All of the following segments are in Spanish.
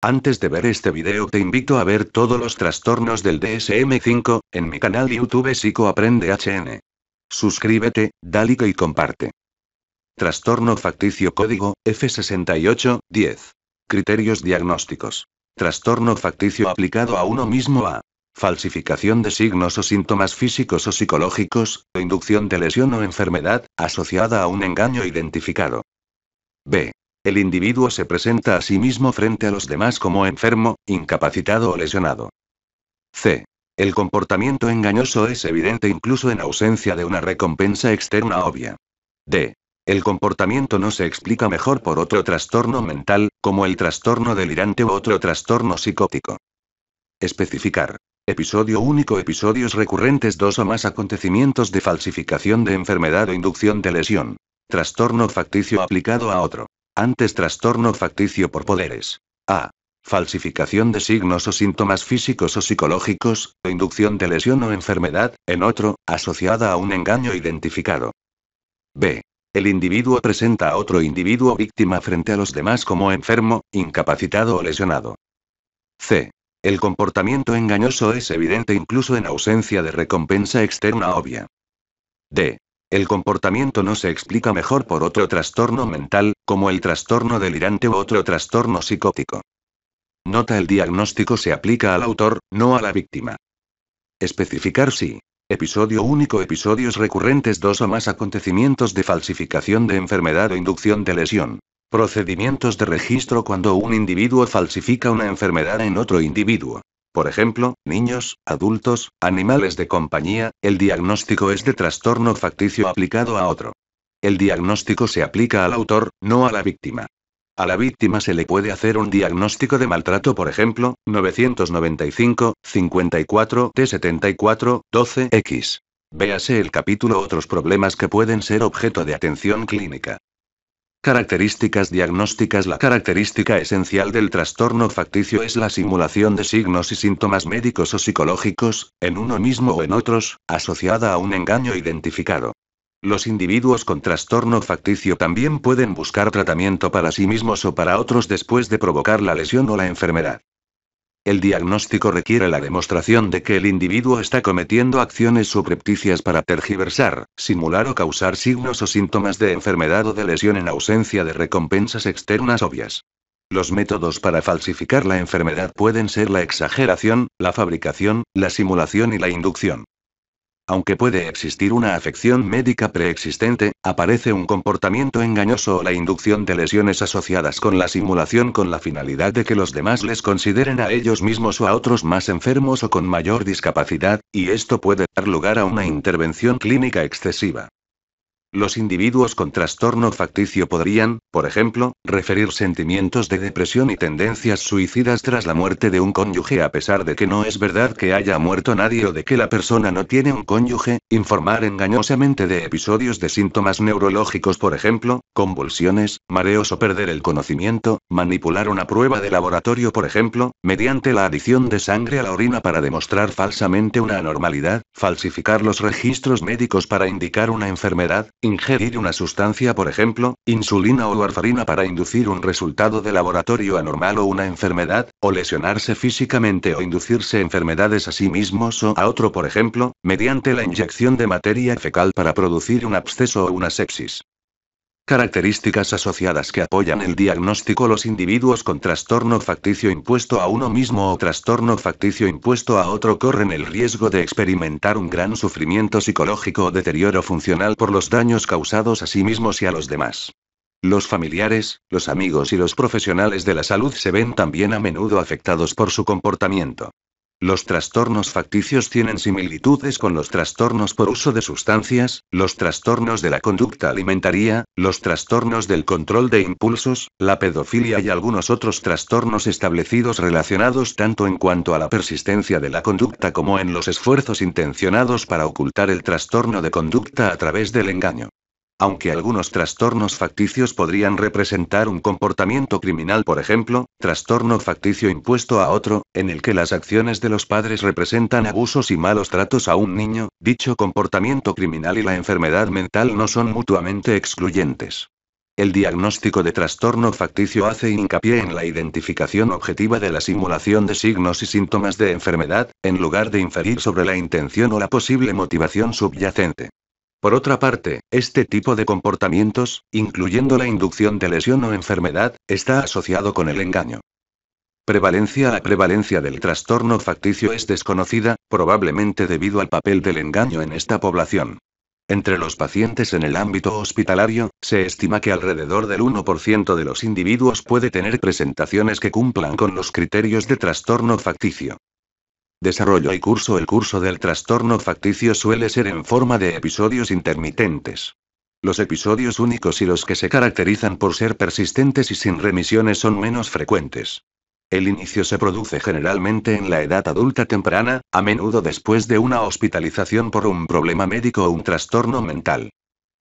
Antes de ver este video te invito a ver todos los trastornos del DSM-5, en mi canal YouTube Psico Aprende HN. Suscríbete, da like y comparte. Trastorno facticio código, F6810. Criterios diagnósticos. Trastorno facticio aplicado a uno mismo a falsificación de signos o síntomas físicos o psicológicos, o inducción de lesión o enfermedad, asociada a un engaño identificado. B. El individuo se presenta a sí mismo frente a los demás como enfermo, incapacitado o lesionado. C. El comportamiento engañoso es evidente incluso en ausencia de una recompensa externa obvia. D. El comportamiento no se explica mejor por otro trastorno mental, como el trastorno delirante u otro trastorno psicótico. Especificar. Episodio único. Episodios recurrentes. 2 o más acontecimientos de falsificación de enfermedad o inducción de lesión. Trastorno facticio aplicado a otro. Antes trastorno facticio por poderes. A. Falsificación de signos o síntomas físicos o psicológicos, o inducción de lesión o enfermedad, en otro, asociada a un engaño identificado. B. El individuo presenta a otro individuo víctima frente a los demás como enfermo, incapacitado o lesionado. C. El comportamiento engañoso es evidente incluso en ausencia de recompensa externa obvia. D. El comportamiento no se explica mejor por otro trastorno mental, como el trastorno delirante u otro trastorno psicótico. Nota: el diagnóstico se aplica al autor, no a la víctima. Especificar si. Episodio único. Episodios recurrentes. 2 o más acontecimientos de falsificación de enfermedad o inducción de lesión. Procedimientos de registro cuando un individuo falsifica una enfermedad en otro individuo. Por ejemplo, niños, adultos, animales de compañía. El diagnóstico es de trastorno facticio aplicado a otro. El diagnóstico se aplica al autor, no a la víctima. A la víctima se le puede hacer un diagnóstico de maltrato, por ejemplo, 995, 54, T74, 12X. Véase el capítulo Otros problemas que pueden ser objeto de atención clínica. Características diagnósticas. La característica esencial del trastorno facticio es la simulación de signos y síntomas médicos o psicológicos, en uno mismo o en otros, asociada a un engaño identificado. Los individuos con trastorno facticio también pueden buscar tratamiento para sí mismos o para otros después de provocar la lesión o la enfermedad. El diagnóstico requiere la demostración de que el individuo está cometiendo acciones subrepticias para tergiversar, simular o causar signos o síntomas de enfermedad o de lesión en ausencia de recompensas externas obvias. Los métodos para falsificar la enfermedad pueden ser la exageración, la fabricación, la simulación y la inducción. Aunque puede existir una afección médica preexistente, aparece un comportamiento engañoso o la inducción de lesiones asociadas con la simulación con la finalidad de que los demás les consideren a ellos mismos o a otros más enfermos o con mayor discapacidad, y esto puede dar lugar a una intervención clínica excesiva. Los individuos con trastorno facticio podrían, por ejemplo, referir sentimientos de depresión y tendencias suicidas tras la muerte de un cónyuge a pesar de que no es verdad que haya muerto nadie o de que la persona no tiene un cónyuge, informar engañosamente de episodios de síntomas neurológicos, por ejemplo, convulsiones, mareos o perder el conocimiento, manipular una prueba de laboratorio, por ejemplo, mediante la adición de sangre a la orina para demostrar falsamente una anormalidad, falsificar los registros médicos para indicar una enfermedad, ingerir una sustancia, por ejemplo, insulina o warfarina para inducir un resultado de laboratorio anormal o una enfermedad, o lesionarse físicamente o inducirse enfermedades a sí mismos o a otro, por ejemplo, mediante la inyección de materia fecal para producir un absceso o una sepsis. Características asociadas que apoyan el diagnóstico. Los individuos con trastorno facticio impuesto a uno mismo o trastorno facticio impuesto a otro corren el riesgo de experimentar un gran sufrimiento psicológico o deterioro funcional por los daños causados a sí mismos y a los demás. Los familiares, los amigos y los profesionales de la salud se ven también a menudo afectados por su comportamiento. Los trastornos facticios tienen similitudes con los trastornos por uso de sustancias, los trastornos de la conducta alimentaria, los trastornos del control de impulsos, la pedofilia y algunos otros trastornos establecidos relacionados tanto en cuanto a la persistencia de la conducta como en los esfuerzos intencionados para ocultar el trastorno de conducta a través del engaño. Aunque algunos trastornos facticios podrían representar un comportamiento criminal, por ejemplo, trastorno facticio impuesto a otro, en el que las acciones de los padres representan abusos y malos tratos a un niño, dicho comportamiento criminal y la enfermedad mental no son mutuamente excluyentes. El diagnóstico de trastorno facticio hace hincapié en la identificación objetiva de la simulación de signos y síntomas de enfermedad, en lugar de inferir sobre la intención o la posible motivación subyacente. Por otra parte, este tipo de comportamientos, incluyendo la inducción de lesión o enfermedad, está asociado con el engaño. Prevalencia. La prevalencia del trastorno facticio es desconocida, probablemente debido al papel del engaño en esta población. Entre los pacientes en el ámbito hospitalario, se estima que alrededor del 1% de los individuos puede tener presentaciones que cumplan con los criterios de trastorno facticio. Desarrollo y curso. El curso del trastorno facticio suele ser en forma de episodios intermitentes. Los episodios únicos y los que se caracterizan por ser persistentes y sin remisiones son menos frecuentes. El inicio se produce generalmente en la edad adulta temprana, a menudo después de una hospitalización por un problema médico o un trastorno mental.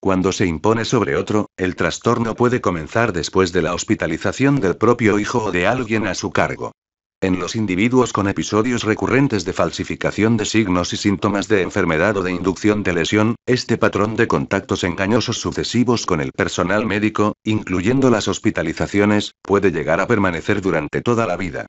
Cuando se impone sobre otro, el trastorno puede comenzar después de la hospitalización del propio hijo o de alguien a su cargo. En los individuos con episodios recurrentes de falsificación de signos y síntomas de enfermedad o de inducción de lesión, este patrón de contactos engañosos sucesivos con el personal médico, incluyendo las hospitalizaciones, puede llegar a permanecer durante toda la vida.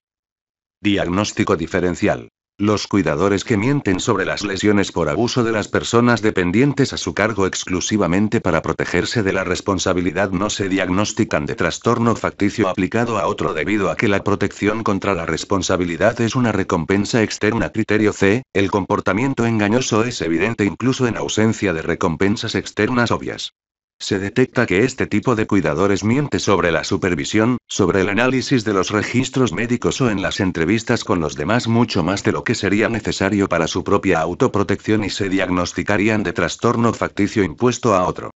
Diagnóstico diferencial. Los cuidadores que mienten sobre las lesiones por abuso de las personas dependientes a su cargo exclusivamente para protegerse de la responsabilidad no se diagnostican de trastorno facticio aplicado a otro debido a que la protección contra la responsabilidad es una recompensa externa. Criterio C. El comportamiento engañoso es evidente incluso en ausencia de recompensas externas obvias. Se detecta que este tipo de cuidadores miente sobre la supervisión, sobre el análisis de los registros médicos o en las entrevistas con los demás mucho más de lo que sería necesario para su propia autoprotección y se diagnosticarían de trastorno facticio impuesto a otro.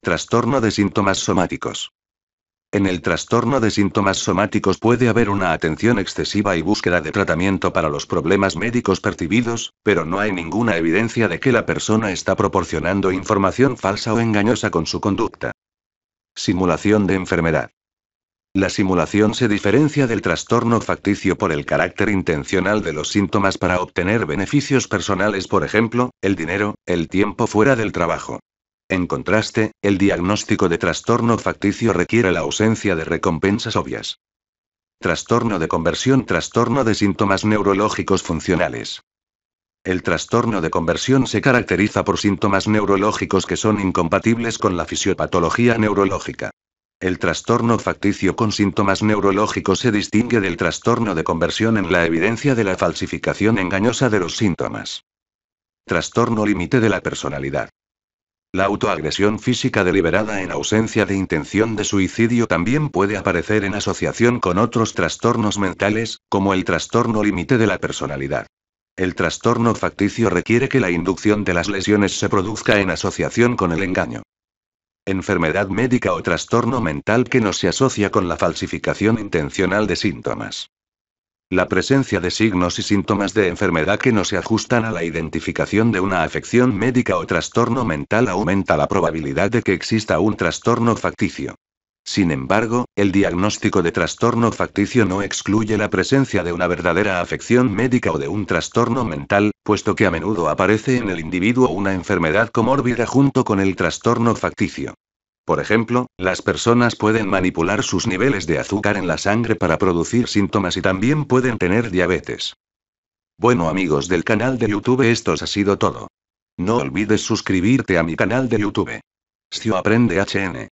Trastorno de síntomas somáticos. En el trastorno de síntomas somáticos puede haber una atención excesiva y búsqueda de tratamiento para los problemas médicos percibidos, pero no hay ninguna evidencia de que la persona está proporcionando información falsa o engañosa con su conducta. Simulación de enfermedad. La simulación se diferencia del trastorno facticio por el carácter intencional de los síntomas para obtener beneficios personales, por ejemplo, el dinero, el tiempo fuera del trabajo. En contraste, el diagnóstico de trastorno facticio requiere la ausencia de recompensas obvias. Trastorno de conversión. Trastorno de síntomas neurológicos funcionales. El trastorno de conversión se caracteriza por síntomas neurológicos que son incompatibles con la fisiopatología neurológica. El trastorno facticio con síntomas neurológicos se distingue del trastorno de conversión en la evidencia de la falsificación engañosa de los síntomas. Trastorno límite de la personalidad. La autoagresión física deliberada en ausencia de intención de suicidio también puede aparecer en asociación con otros trastornos mentales, como el trastorno límite de la personalidad. El trastorno facticio requiere que la inducción de las lesiones se produzca en asociación con el engaño. Enfermedad médica o trastorno mental que no se asocia con la falsificación intencional de síntomas. La presencia de signos y síntomas de enfermedad que no se ajustan a la identificación de una afección médica o trastorno mental aumenta la probabilidad de que exista un trastorno facticio. Sin embargo, el diagnóstico de trastorno facticio no excluye la presencia de una verdadera afección médica o de un trastorno mental, puesto que a menudo aparece en el individuo una enfermedad comórbida junto con el trastorno facticio. Por ejemplo, las personas pueden manipular sus niveles de azúcar en la sangre para producir síntomas y también pueden tener diabetes. Bueno, amigos del canal de YouTube, esto ha sido todo. No olvides suscribirte a mi canal de YouTube. Scio Aprende HN.